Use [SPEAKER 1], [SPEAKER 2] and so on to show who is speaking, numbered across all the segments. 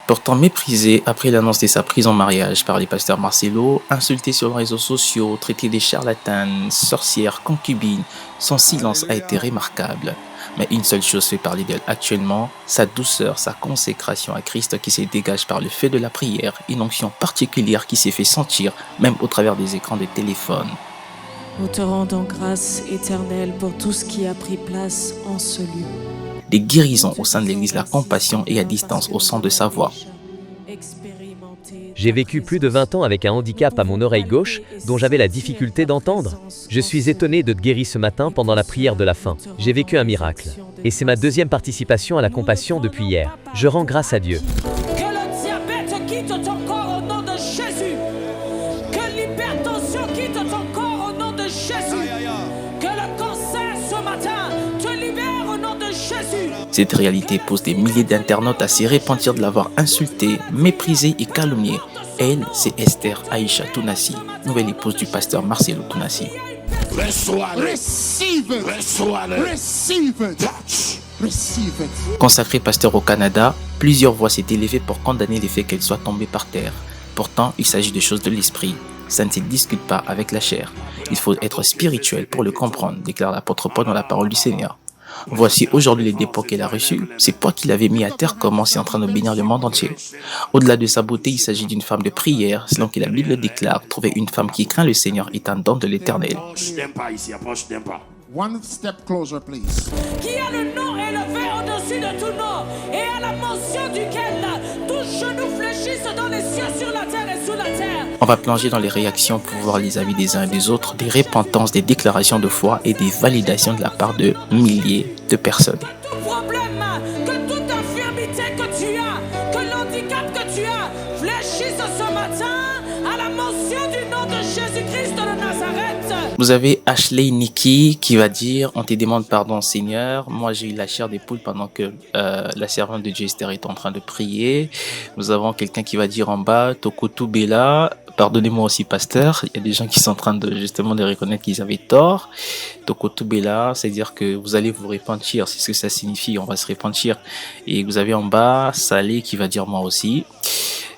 [SPEAKER 1] Pourtant méprisé après l'annonce de sa prise en mariage par les pasteurs Marcelo, insulté sur les réseaux sociaux, traité de charlatanes, sorcières, concubines, son silence a été remarquable. Mais une seule chose fait parler d'elle actuellement, sa douceur, sa consécration à Christ qui se dégage par le feu de la prière, une onction particulière qui s'est fait sentir même au travers des écrans de téléphone.
[SPEAKER 2] Nous te rendons grâce éternelle pour tout ce qui a pris place en ce lieu.
[SPEAKER 1] Des guérisons au sein de l'Église, la compassion et à distance au son de sa voix.
[SPEAKER 3] J'ai vécu plus de 20 ans avec un handicap à mon oreille gauche dont j'avais la difficulté d'entendre. Je suis étonné de te guérir ce matin pendant la prière de la fin. J'ai vécu un miracle. Et c'est ma deuxième participation à la compassion depuis hier. Je rends grâce à Dieu.
[SPEAKER 4] Que le diabète quitte ton corps au nom de Jésus. Que l'hypertension quitte ton corps au nom de Jésus. Que le cancer ce matin te libère au nom de Jésus.
[SPEAKER 1] Cette réalité pousse des milliers d'internautes à se repentir de l'avoir insulté, méprisé et calomnié. Elle, c'est Esther Aïcha Tounassi, nouvelle épouse du pasteur Marcelo Tounassi. Consacrée pasteur au Canada, plusieurs voix s'étaient élevées pour condamner les faits qu'elle soit tombée par terre. Pourtant, il s'agit de choses de l'esprit. Ça ne se discute pas avec la chair. Il faut être spirituel pour le comprendre, déclare l'apôtre Paul dans la parole du Seigneur. Voici aujourd'hui les dépôts qu'elle a reçus. C'est toi qui l'avais mis à terre, comment c'est en train de bénir le monde entier. Au-delà de sa beauté, il s'agit d'une femme de prière, selon que la Bible déclare. Trouver une femme qui craint le Seigneur est un don de l'Éternel.
[SPEAKER 5] One step closer, please.
[SPEAKER 4] Qui a le nom élevé au-dessus de tout nom et à la mention duquel tous genoux fléchissent dans les cieux, sur la terre et sous la terre.
[SPEAKER 1] On va plonger dans les réactions pour voir les avis des uns et des autres, des repentances, des déclarations de foi et des validations de la part de milliers de personnes.
[SPEAKER 4] Que tout problème, que toute infirmité que tu as, que l'handicap que tu as, fléchisse ce matin à la mention du nom de Jésus-Christ de Nazareth.
[SPEAKER 1] Vous avez Ashley Nikki qui va dire: on te demande pardon Seigneur, moi j'ai eu la chair des poules pendant que la servante de Dieu Esther est en train de prier. Nous avons quelqu'un qui va dire en bas: Tokotu Bella, pardonnez-moi aussi pasteur. Il y a des gens qui sont en train de justement de reconnaître qu'ils avaient tort. Tokotu Bella, c'est-à-dire que vous allez vous repentir, c'est ce que ça signifie, on va se repentir. Et vous avez en bas Salé qui va dire moi aussi.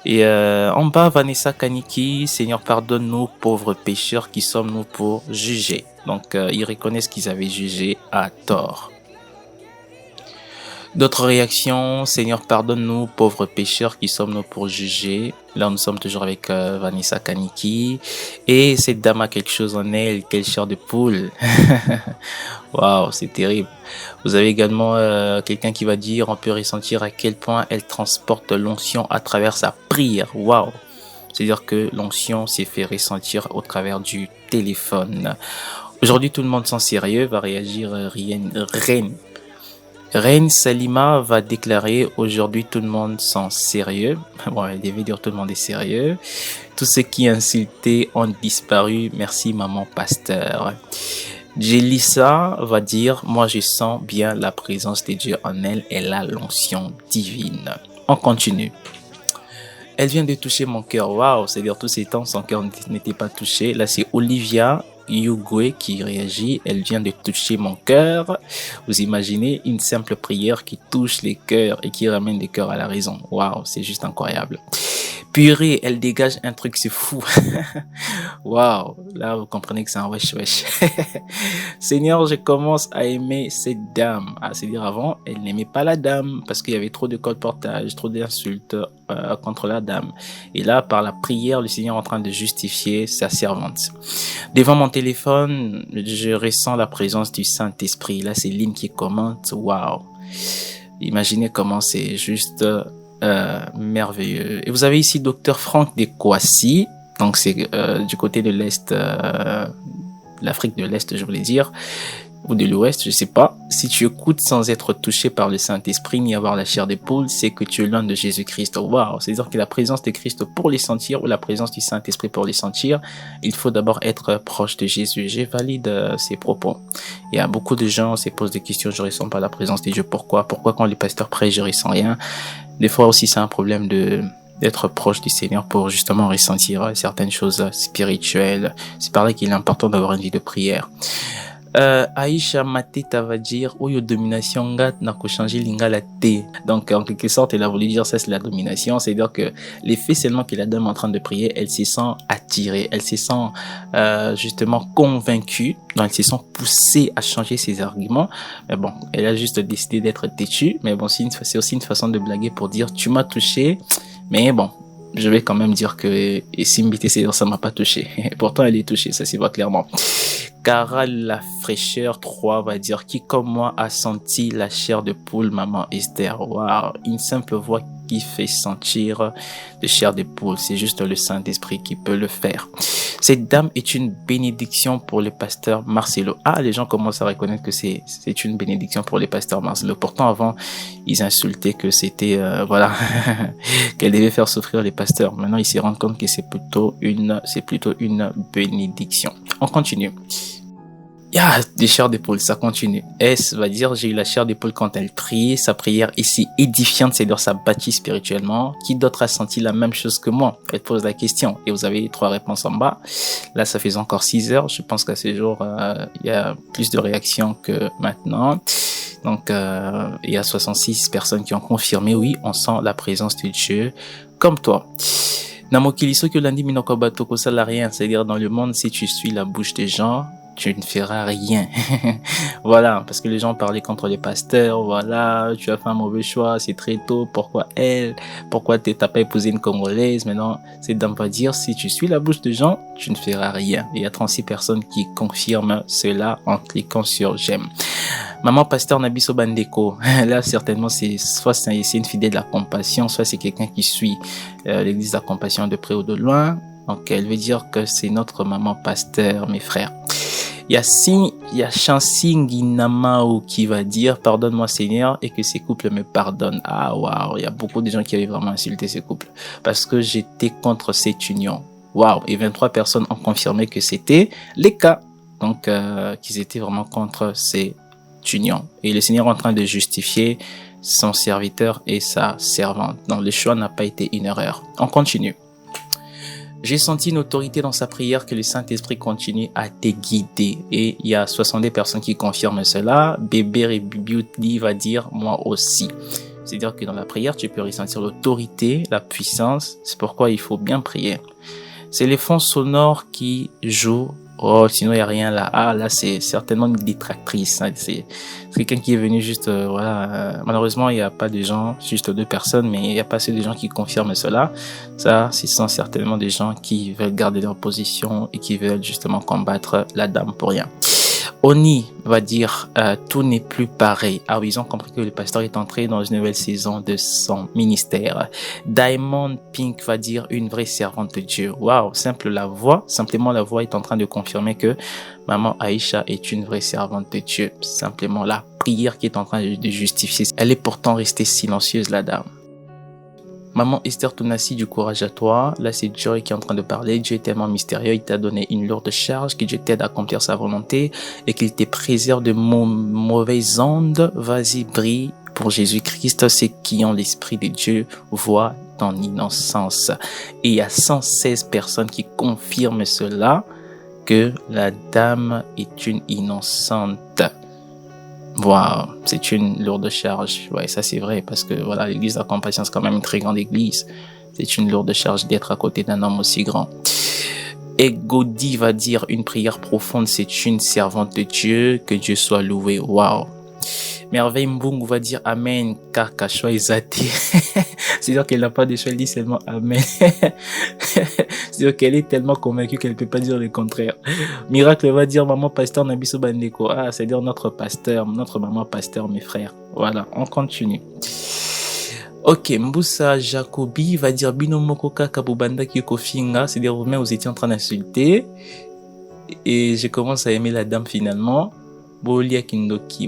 [SPEAKER 1] Et en bas, Vanessa Kaniki: Seigneur, pardonne-nous, pauvres pécheurs qui sommes-nous pour juger. Donc, ils reconnaissent qu'ils avaient jugé à tort. D'autres réactions: Seigneur, pardonne-nous, pauvres pécheurs qui sommes-nous pour juger. Là, nous sommes toujours avec Vanessa Kaniki. Et cette dame a quelque chose en elle, quelle chair de poule. Waouh, c'est terrible. Vous avez également quelqu'un qui va dire: on peut ressentir à quel point elle transporte l'onction à travers sa prière. Waouh. C'est-à-dire que l'onction s'est fait ressentir au travers du téléphone. Aujourd'hui, tout le monde sans sérieux va réagir. Reine Salima va déclarer: aujourd'hui tout le monde sans sérieux. Bon, elle devait dire tout le monde est sérieux. Tous ceux qui insultaient ont disparu. Merci maman pasteur. Jelissa va dire: moi je sens bien la présence de Dieu en elle. Elle a l'onction divine. On continue. Elle vient de toucher mon cœur. Waouh, c'est-à-dire tous ces temps son cœur n'était pas touché. Là c'est Olivia Yugwe qui réagit: elle vient de toucher mon cœur. Vous imaginez une simple prière qui touche les cœurs et qui ramène les cœurs à la raison. Waouh, c'est juste incroyable. Purée, elle dégage un truc, c'est fou. Waouh, là vous comprenez que c'est un wesh. Seigneur, je commence à aimer cette dame. C'est-à-dire avant, elle n'aimait pas la dame parce qu'il y avait trop de colportage, trop d'insultes contre la dame. Et là, par la prière, le Seigneur est en train de justifier sa servante. Devant mon téléphone, je ressens la présence du Saint-Esprit. Là, c'est Lynn qui commente. Waouh. Imaginez comment c'est juste merveilleux. Et vous avez ici Dr Franck de Kouassi. Donc c'est du côté de l'Est, l'Afrique de l'Est, je voulais dire, ou de l'Ouest, je sais pas. Si tu écoutes sans être touché par le Saint-Esprit ni avoir la chair des poules, c'est que tu es loin de Jésus-Christ. Waouh, c'est-à-dire que la présence de Christ pour les sentir ou la présence du Saint-Esprit pour les sentir, il faut d'abord être proche de Jésus. Je valide ces propos. Il y a beaucoup de gens se posent des questions: je ressens pas la présence de Dieu. Pourquoi quand les pasteurs prêchent, je ressens rien? Des fois aussi, c'est un problème d'être proche du Seigneur pour justement ressentir certaines choses spirituelles. C'est par là qu'il est important d'avoir une vie de prière. Aïcha Mateta va dire Oyo domination gat n'a qu'à changer lingala T. Donc en quelque sorte elle a voulu dire ça c'est la domination, c'est-à-dire que l'effet seulement que la dame est en train de prier, elle se sent attirée, elle se sent justement convaincue, donc elle se sent poussée à changer ses arguments. Mais bon, elle a juste décidé d'être têtue, mais bon c'est aussi une façon de blaguer pour dire tu m'as touché, mais bon. Je vais quand même dire que Simbi TC, ça m'a pas touché. Pourtant, elle est touchée, ça s'y voit clairement. Cara la fraîcheur 3 va dire qui comme moi a senti la chair de poule maman Esther. Waouh, une simple voix qui fait sentir de chair de poule, c'est juste le Saint-Esprit qui peut le faire. Cette dame est une bénédiction pour le pasteur Marcelo. Ah, les gens commencent à reconnaître que c'est une bénédiction pour le pasteur Marcelo. Pourtant avant, ils insultaient que c'était voilà qu'elle devait faire souffrir les pasteurs. Maintenant, ils se rendent compte que c'est plutôt une bénédiction. On continue. Des chairs d'épaule, ça continue. S va dire, j'ai eu la chair d'épaule quand elle prie. Sa prière est si édifiante, c'est-à-dire ça bâtit spirituellement. Qui d'autre a senti la même chose que moi? Elle pose la question. Et vous avez 3 réponses en bas. Là, ça fait encore 6 heures. Je pense qu'à ce jour, il y a plus de réactions que maintenant. Donc, il y a 66 personnes qui ont confirmé, oui, on sent la présence de Dieu comme toi. Namokiliso que lundi minokobato ko rien, c'est-à-dire dans le monde, si tu suis la bouche des gens, tu ne feras rien. Voilà, parce que les gens parlaient contre les pasteurs, voilà, tu as fait un mauvais choix, c'est très tôt, pourquoi t'as pas épousé une Congolaise? Maintenant, cette dame va dire, si tu suis la bouche des gens, tu ne feras rien. Il y a 36 personnes qui confirment cela en cliquant sur j'aime. Maman pasteur Nabiso Bandeko, là certainement c'est une fidèle de la compassion, soit c'est quelqu'un qui suit l'église de la compassion de près ou de loin. Donc elle veut dire que c'est notre maman pasteur, mes frères. Il y a Chansi Nguinamao qui va dire pardonne-moi Seigneur et que ces couples me pardonnent. Ah waouh, il y a beaucoup de gens qui avaient vraiment insulté ces couples parce que j'étais contre cette union. Waouh, et 23 personnes ont confirmé que c'était les cas. Donc qu'ils étaient vraiment contre cette union. Et le Seigneur est en train de justifier son serviteur et sa servante. Donc le choix n'a pas été une erreur. On continue. J'ai senti une autorité dans sa prière que le Saint-Esprit continue à te guider. Et il y a 62 personnes qui confirment cela. Bébé et Bibiutli va dire moi aussi. C'est-à-dire que dans la prière, tu peux ressentir l'autorité, la puissance. C'est pourquoi il faut bien prier. C'est les fonds sonores qui jouent. Oh, sinon il n'y a rien là. Ah, là c'est certainement une détractrice. C'est quelqu'un qui est venu juste, malheureusement il n'y a pas de gens, juste 2 personnes, mais il n'y a pas assez de gens qui confirment cela. Ça, ce sont certainement des gens qui veulent garder leur position et qui veulent justement combattre la dame pour rien. Oni va dire tout n'est plus pareil. Ah oui, ils ont compris que le pasteur est entré dans une nouvelle saison de son ministère. Diamond Pink va dire une vraie servante de Dieu. Waouh, simplement la voix est en train de confirmer que maman Aïcha est une vraie servante de Dieu. Simplement la prière qui est en train de justifier. Elle est pourtant restée silencieuse, la dame. Maman Esther Tounassi, du courage à toi. Là, c'est Joy qui est en train de parler. Dieu est tellement mystérieux. Il t'a donné une lourde charge, que Dieu t'aide à accomplir sa volonté et qu'il te préserve de mauvaises ondes. Vas-y, brille pour Jésus-Christ. Ceux qui ont l'Esprit de Dieu voient ton innocence. Et il y a 116 personnes qui confirment cela, que la dame est une innocente. Wow, c'est une lourde charge. Ouais, ça c'est vrai parce que voilà, l'église de la compassion c'est quand même une très grande église. C'est une lourde charge d'être à côté d'un homme aussi grand. Et Godi va dire une prière profonde, c'est une servante de Dieu, que Dieu soit loué. Wow. Merveille Mbungu va dire Amen, car Kachwa est athée. C'est-à-dire qu'elle n'a pas de choix, elle dit seulement Amen. C'est-à-dire qu'elle est tellement convaincue qu'elle ne peut pas dire le contraire. Miracle va dire Maman Pasteur Nabiso Bandeko. Ah, c'est-à-dire notre pasteur, notre maman pasteur, mes frères. Voilà, on continue. Ok, Mbusa Jacobi va dire Bino Mokoka Kabubanda Kyokofinga. C'est-à-dire vous-même vous étiez en train d'insulter. Et je commence à aimer la dame finalement. Bolia Kindoki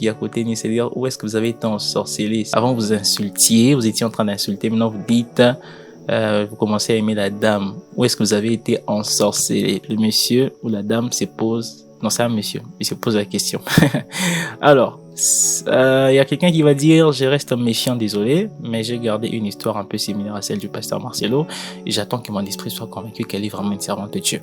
[SPEAKER 1] à côté, c'est-à-dire où est-ce que vous avez été ensorcelé? Avant vous insultiez, vous étiez en train d'insulter, maintenant vous dites, vous commencez à aimer la dame. Où est-ce que vous avez été ensorcelé? Le monsieur ou la dame se pose Non, c'est un monsieur. Il se pose la question. Alors, il y a quelqu'un qui va dire, je reste méfiant, désolé, mais j'ai gardé une histoire un peu similaire à celle du pasteur Marcelo et j'attends que mon esprit soit convaincu qu'elle est vraiment une servante de Dieu.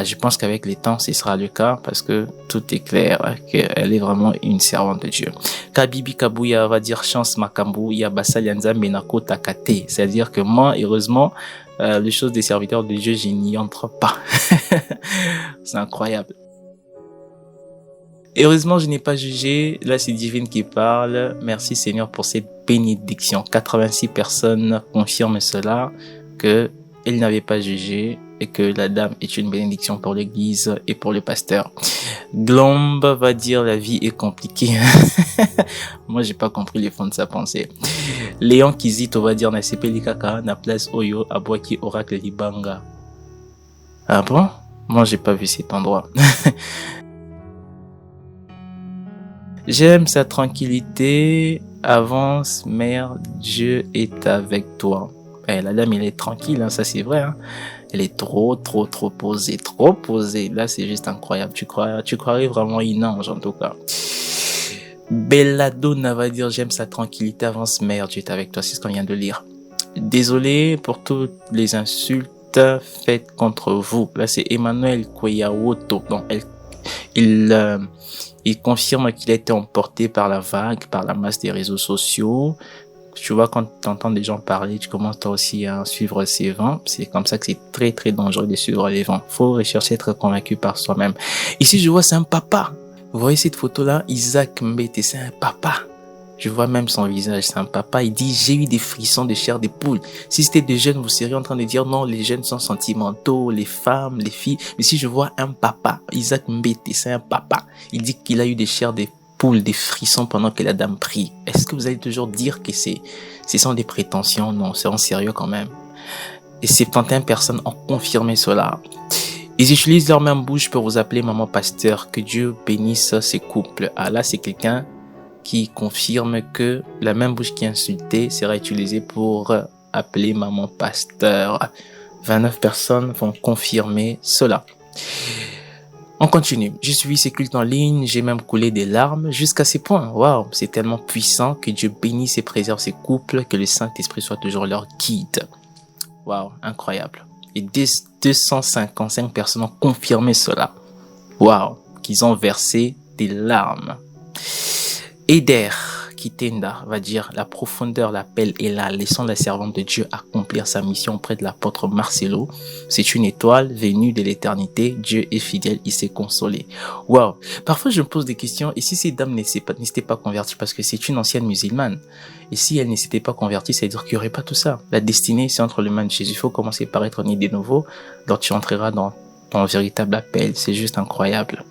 [SPEAKER 1] Je pense qu'avec les temps, ce sera le cas parce que tout est clair, qu'elle est vraiment une servante de Dieu. Kabibi Kabuya va dire, chance makambu, yabasa lianza menako takate. C'est-à-dire que moi, heureusement, les choses des serviteurs de Dieu, je n'y entre pas. C'est incroyable. Heureusement, je n'ai pas jugé. Là, c'est Divine qui parle. Merci Seigneur pour cette bénédiction. 86 personnes confirment cela, que ils n'avaient pas jugé et que la dame est une bénédiction pour l'église et pour le pasteur. Glombe va dire la vie est compliquée. Moi, j'ai pas compris les fonds de sa pensée. Léon Kizito va dire na sepeli kaka na place oyo abwaki oracle libanga. Ah bon? Moi, j'ai pas vu cet endroit. J'aime sa tranquillité. Avance, mère, Dieu est avec toi. La dame, elle est tranquille, hein, ça c'est vrai. Hein. Elle est trop posée, trop posée. Là, c'est juste incroyable. Tu croirais vraiment une ange, en tout cas. Belladonna va dire, j'aime sa tranquillité. Avance, mère, Dieu est avec toi. C'est ce qu'on vient de lire. Désolé pour toutes les insultes faites contre vous. Là, c'est Emmanuel Kweyawoto. Donc, il confirme qu'il a été emporté par la vague, par la masse des réseaux sociaux. Tu vois, quand tu entends des gens parler, tu commences toi aussi à suivre ces vents. C'est comme ça que c'est très dangereux de suivre les vents. Faut rechercher être convaincu par soi-même. Ici, je vois, c'est un papa. Vous voyez cette photo-là? Isaac Mbete, c'est un papa. Je vois même son visage, c'est un papa. Il dit, j'ai eu des frissons de chair des poules. Si c'était des jeunes, vous seriez en train de dire, non, les jeunes sont sentimentaux, les femmes, les filles. Mais si je vois un papa, Isaac Mbete, c'est un papa. Il dit qu'il a eu des chairs des poules, des frissons pendant que la dame prie. Est-ce que vous allez toujours dire que ce sont des prétentions? Non, c'est en sérieux quand même. Et 71 personnes ont confirmé cela. Ils utilisent leur même bouche pour vous appeler maman pasteur. Que Dieu bénisse ces couples. Ah là, c'est quelqu'un qui confirme que la même bouche qui insultait sera utilisée pour appeler maman pasteur. 29 personnes vont confirmer cela. On continue. J'ai suivi ces cultes en ligne, j'ai même coulé des larmes jusqu'à ces points. Waouh, c'est tellement puissant. Que Dieu bénisse et préserve ces couples, que le Saint-Esprit soit toujours leur guide. Waouh, incroyable. Et 255 personnes ont confirmé cela. Waouh, qu'ils ont versé des larmes. Eder Kitenda va dire, la profondeur, l'appel est là. Laissons la servante de Dieu accomplir sa mission auprès de l'apôtre Marcelo. C'est une étoile venue de l'éternité. Dieu est fidèle, il s'est consolé. Waouh. Parfois, je me pose des questions. Et si cette dame n'était pas convertie, parce que c'est une ancienne musulmane. Et si elle ne s'était pas convertie, ça veut dire qu'il n'y aurait pas tout ça. La destinée, c'est entre les mains de Jésus. Il faut commencer par être né de nouveau. Alors tu entreras dans ton véritable appel. C'est juste incroyable.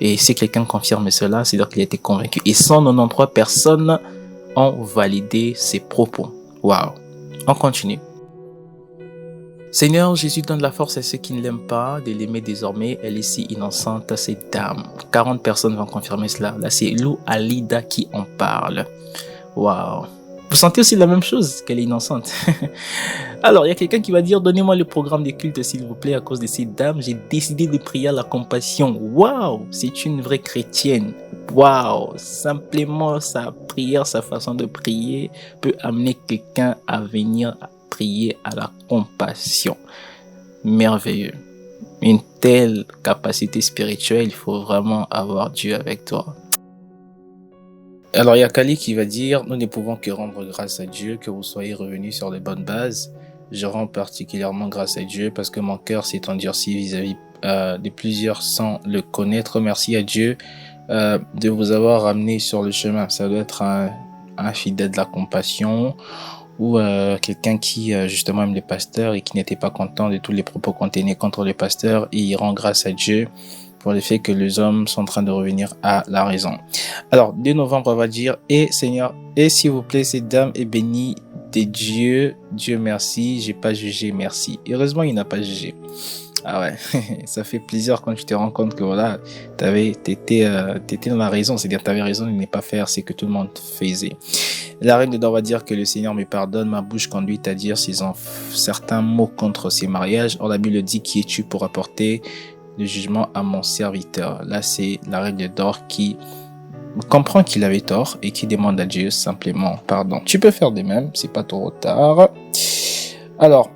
[SPEAKER 1] Et si quelqu'un confirme cela, c'est-à-dire qu'il a été convaincu. Et 193 personnes ont validé ses propos. Waouh. On continue. Seigneur, Jésus donne la force à ceux qui ne l'aiment pas, de l'aimer désormais. Elle est si innocente, cette dame. 40 personnes vont confirmer cela. Là, c'est Lou Alida qui en parle. Waouh. Vous sentez aussi la même chose, qu'elle est innocente. Alors, il y a quelqu'un qui va dire, donnez-moi le programme des cultes, s'il vous plaît, à cause de cette dame. J'ai décidé de prier à la compassion. Waouh, c'est une vraie chrétienne. Waouh, simplement sa prière, sa façon de prier peut amener quelqu'un à venir prier à la compassion. Merveilleux. Une telle capacité spirituelle, il faut vraiment avoir Dieu avec toi. Alors, il y a Kali qui va dire, nous ne pouvons que rendre grâce à Dieu, que vous soyez revenus sur les bonnes bases. Je rends particulièrement grâce à Dieu parce que mon cœur s'est endurci vis-à-vis de plusieurs sans le connaître. Merci à Dieu de vous avoir ramené sur le chemin. Ça doit être un fidèle de la compassion ou quelqu'un qui justement aime les pasteurs et qui n'était pas content de tous les propos qu'on tenait contre les pasteurs. Et il rend grâce à Dieu pour le fait que les hommes sont en train de revenir à la raison. Alors, 2 novembre, on va dire, et Seigneur, et s'il vous plaît, cette dame est bénie de Dieu. Dieu merci, j'ai pas jugé, merci. Heureusement, il n'a pas jugé. Ah ouais, ça fait plaisir quand tu te rends compte que voilà, t'étais dans la raison, c'est-à-dire t'avais raison de ne pas faire ce que tout le monde faisait. La reine dedans va dire que le Seigneur me pardonne, ma bouche conduit à dire certains mots contre ces mariages. Or la Bible dit, qui es-tu pour apporter le jugement à mon serviteur. Là, c'est la règle d'or qui comprend qu'il avait tort et qui demande à Dieu simplement pardon. Tu peux faire de même, c'est pas trop tard. Alors,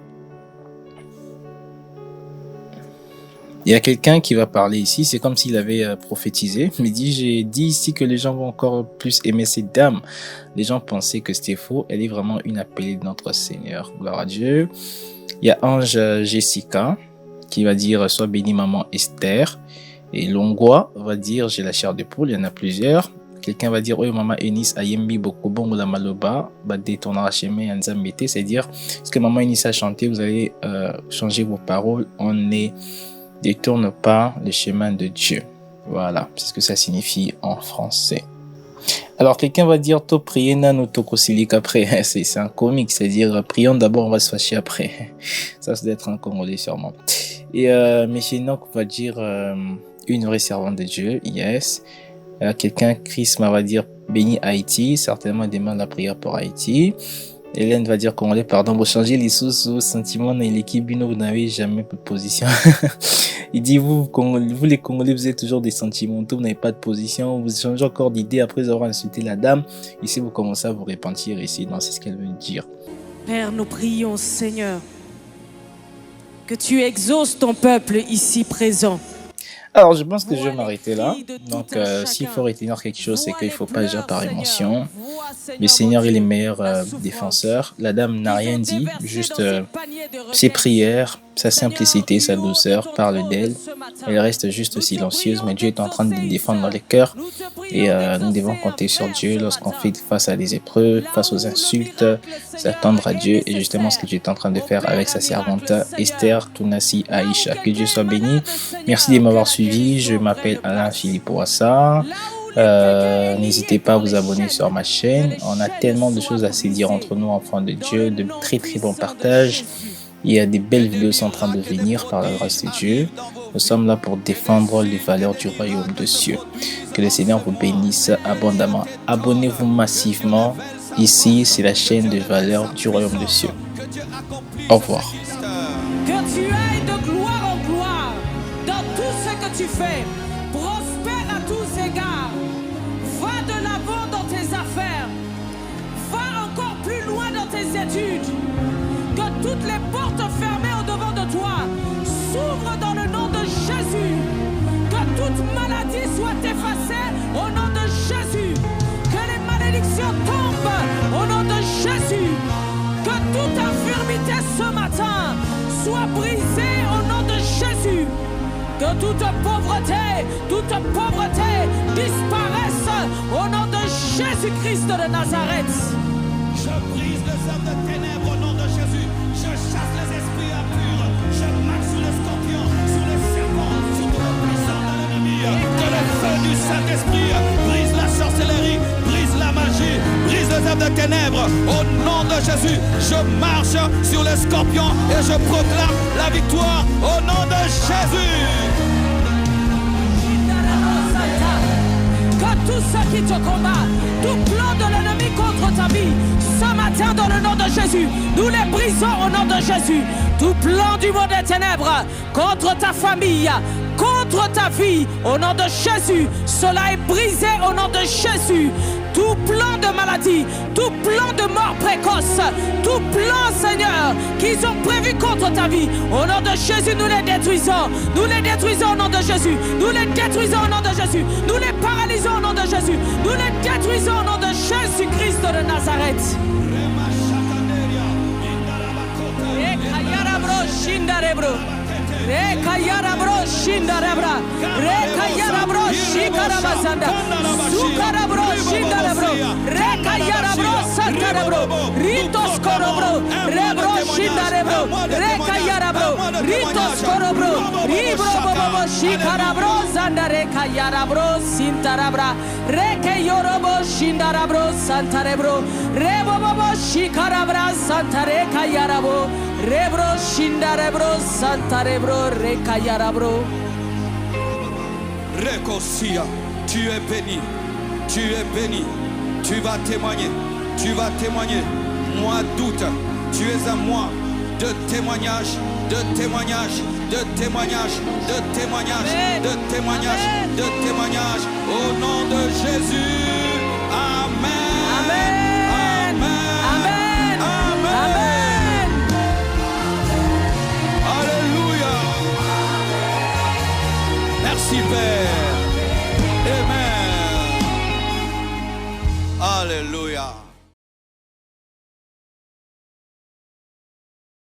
[SPEAKER 1] il y a quelqu'un qui va parler ici, c'est comme s'il avait prophétisé. Il dit, j'ai dit ici que les gens vont encore plus aimer cette dame. Les gens pensaient que c'était faux. Elle est vraiment une appelée de notre Seigneur. Gloire à Dieu. Il y a Ange Jessica qui va dire, sois bénie maman Esther. Et Longwa va dire, j'ai la chair de poule. Il y en a plusieurs. Quelqu'un va dire, oui, maman Eunice Ayembi Bokobongo la Maloba, Bade ton arachemé Anzambete. C'est-à-dire, ce que maman Eunice a chanté, vous allez changer vos paroles. On ne détourne pas le chemin de Dieu. Voilà, c'est ce que ça signifie en français. Alors, quelqu'un va dire, to prier nano toko silik après. C'est un comique, c'est-à-dire, prions d'abord, on va se fâcher après. Ça doit être un Congolais sûrement. Et Monsieur Enoch va dire, une vraie servante de Dieu, yes. Quelqu'un, Chrisma va dire, béni Haïti, certainement demande la prière pour Haïti. Hélène va dire, Congolais, pardon, vous changez les sentiments dans l'équipe, vous n'avez jamais de position. Il dit, vous les Congolais, vous êtes toujours des sentimentaux, vous n'avez pas de position, vous changez encore d'idée après avoir insulté la dame. Ici, vous commencez à vous repentir ici. Non, c'est ce qu'elle veut dire.
[SPEAKER 2] Père, nous prions, Seigneur, que tu exauces ton peuple ici présent.
[SPEAKER 1] Alors, je pense que je vais m'arrêter là. Donc, s'il faut retenir quelque chose, c'est qu'il ne faut pas agir par émotion. Le Seigneur est le meilleur défenseur. La dame n'a rien dit, juste ses prières, sa simplicité, sa douceur parlent d'elle. Elle reste juste silencieuse, mais Dieu est en train de défendre dans les cœurs. Et nous devons compter sur Dieu lorsqu'on fait face à des épreuves, face aux insultes, s'attendre à Dieu. Et justement, ce que Dieu est en train de faire avec sa servante Esther Tunasi Aïcha. Que Dieu soit béni. Merci de m'avoir suivi. Je m'appelle Alain Philippe Ouassa. N'hésitez pas à vous abonner sur ma chaîne. On a tellement de choses à se dire entre nous, enfants de Dieu, de très très bons partages. Il y a des belles vidéos qui sont en train de venir par la grâce de Dieu. Nous sommes là pour défendre les valeurs du royaume de cieux. Que le Seigneur vous bénisse abondamment. Abonnez-vous massivement. Ici, c'est la chaîne des valeurs du royaume de cieux. Au revoir.
[SPEAKER 4] Que tu ailles de gloire en gloire dans tout ce que tu fais. Prospère à tous égards. Va de l'avant dans tes affaires. Va encore plus loin dans tes études. Que toutes les portes fermées au-devant de toi s'ouvrent dans le nom de Jésus. Que toute maladie soit effacée au nom de Jésus. Que les malédictions tombent au nom de Jésus. Que toute infirmité ce matin soit brisée au nom de Jésus. Que toute pauvreté disparaisse au nom de Jésus-Christ de Nazareth.
[SPEAKER 6] Je brise les œuvres de ténèbres au nom de Jésus. Je chasse les esprits impurs. Je marche sur les scorpions, sur les serpents, sur tous les puissants de l'ennemi. Que le feu du Saint-Esprit brise la sorcellerie, brise la magie, brise les œuvres de ténèbres. Au nom de Jésus, je marche sur les scorpions et je proclame la victoire au nom de Jésus.
[SPEAKER 4] Que tout ce qui te combat, tout plan de l'ennemi contre ta vie, ce matin dans le nom de Jésus, nous les brisons au nom de Jésus. Tout plan du monde des ténèbres contre ta famille, contre ta vie, au nom de Jésus, cela est brisé au nom de Jésus. Tout plan de maladie, tout plan de mort précoce, tout plan, Seigneur, qu'ils ont prévu contre ta vie, au nom de Jésus, nous les détruisons. Nous les détruisons au nom de Jésus. Nous les détruisons au nom de Jésus. Nous les paralysons au nom de Jésus. Nous les détruisons au nom de Jésus-Christ de Nazareth. Reka yara bro shinda rebra. Reka yara bro shikara bazanda. Sukara bro shinda rebro. Reka yara bro santa rebro. Ritos korobro. Rebro shinda rebro. Reka yara bro. Ritos korobro. Ribro bobo shikara bro zanda reka yara bro sinta rabra. Reke yorobo shinda rabro santa rebro. Rebo bobo shikara bra santa reka yara bro. Rebro shinda rebro santa rebro reka yara bro.
[SPEAKER 6] Réconcia, tu es béni, tu es béni, tu vas témoigner, tu vas témoigner. Moi doute, tu es un mois de témoignage de témoignage, de témoignage, de témoignage, de témoignage, de témoignage, au nom de Jésus.